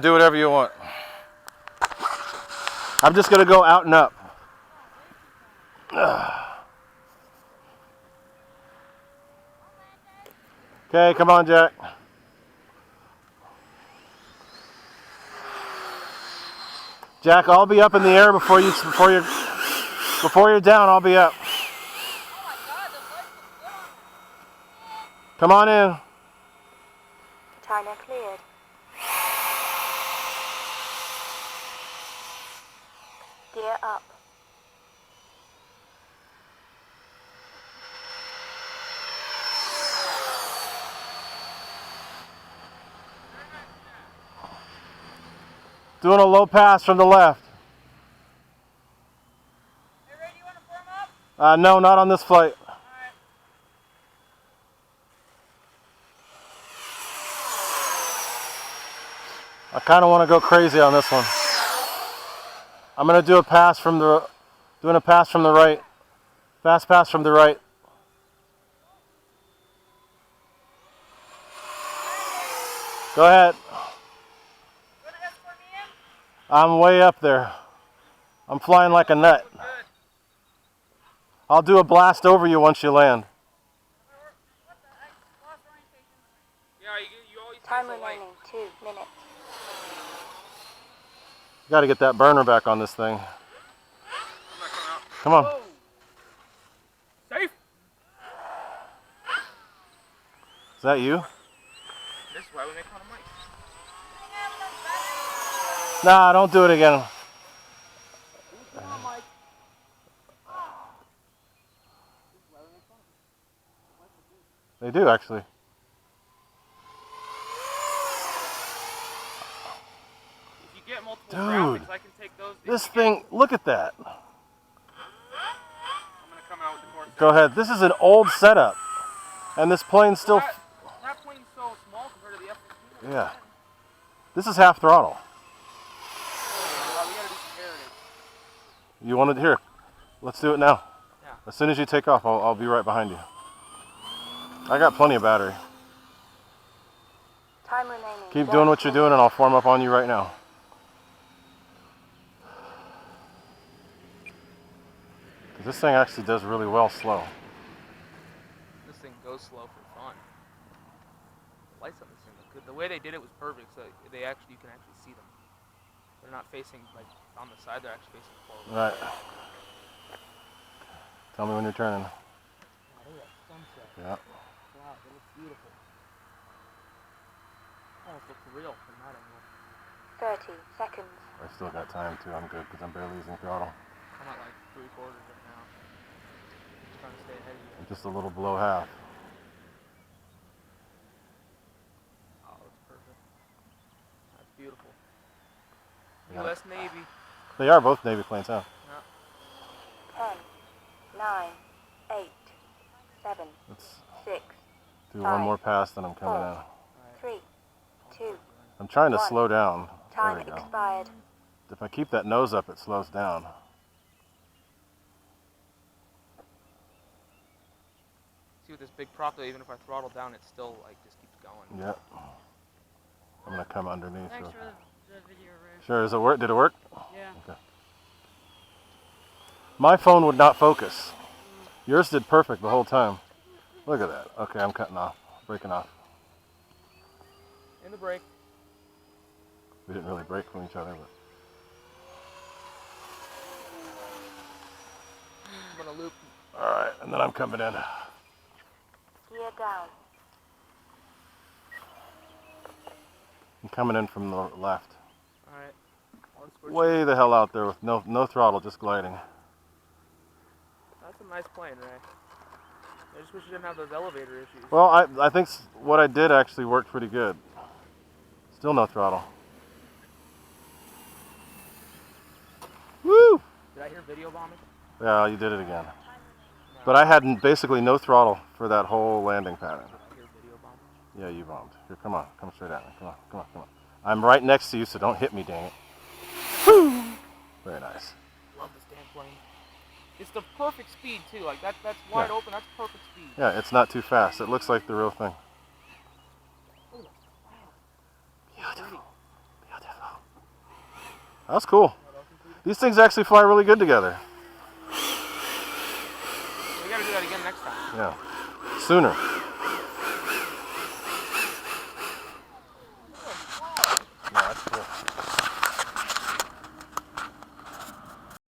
Do whatever you want. I'm just gonna go out and up. Okay, come on, Jack. Jack, I'll be up in the air before you're down. I'll be up. Come on in. Timer cleared. Gear up. Doing a low pass from the left. Hey Ray, do you want to form up? No, not on this flight. Alright. I kind of want to go crazy on this one. I'm gonna do a pass from the, right. Fast pass from the right. Go ahead. You want to escort me in? I'm way up there. I'm flying like a nut. Good. I'll do a blast over you once you land. What the heck? Lost orientation. Yeah, you always Time face the light. remaining 2 minutes. Got to get that burner back on this thing. I'm not coming out. Come on. Whoa. Safe. Is that you? This is why we make fun of Mike. Nah, don't do it again. Come on, Mike. They do, actually. If you get multiple Dude, graphics, I can take those. This thing, look at that. I'm gonna come out with the Corsair. Go ahead. This is an old setup. And this plane's still... That plane's so small compared to the F-15. Yeah. This is half throttle. We gotta do some heritage. You want it here? Let's do it now. Yeah. As soon as you take off, I'll be right behind you. I got plenty of battery. Time remaining. Keep doing what you're doing and I'll form up on you right now. This thing actually does really well slow. This thing goes slow for fun. The lights on this thing look good. The way they did it was perfect, so you can actually see them. They're not facing like on the side; they're actually facing forward. Right. Tell me when you're turning. Wow, look at that sunset. Yeah. Wow, that looks beautiful. Almost looks real from that angle. 30 seconds. I still got time too. I'm good because I'm barely using throttle. I'm at like 3/4 right now. Just trying to stay ahead of you. I'm just a little below half. Oh, that's perfect. That's beautiful. Yeah. U.S. Navy. They are both Navy planes, huh? Yeah. 10, 9, 8, 7, Let's 6, do one more pass, then I'm coming in. 3, 2. I'm trying to One. slow down. There Time we go. expired. If I keep that nose up, it slows down. See with this big prop though, even if I throttle down, it still like just keeps going. Yep. I'm gonna come underneath. Thanks real- for the video, Ray. Sure. Does it work? Did it work? Yeah. Okay. My phone would not focus. Yours did perfect the whole time. Look at that. Okay, I'm cutting off, breaking off. In the brake. We didn't really break from each other, but I'm gonna loop. all right. And then I'm coming in. Gear down. I'm coming in from the left. Alright. Way the hell out there with no throttle, just gliding. That's a nice plane, Ray. I just wish you didn't have those elevator issues. Well, I think what I did actually worked pretty good. Still no throttle. Woo! Did I hear video bombing? Yeah, you did it again. No. But I had basically no throttle for that whole landing pattern. Did I hear video bombing? Yeah, you bombed. Here, come on. Come straight at me. Come on, come on, come on. I'm right next to you, so don't hit me, dang it. Woo! Very nice. Love this damn plane. It's the perfect speed too. Like that's wide open. That's perfect speed. Yeah, it's not too fast. It looks like the real thing. Look at that. Wow. Beautiful. Beautiful. That's cool. These things actually fly really good together. We gotta do that again next time. Yeah. Sooner.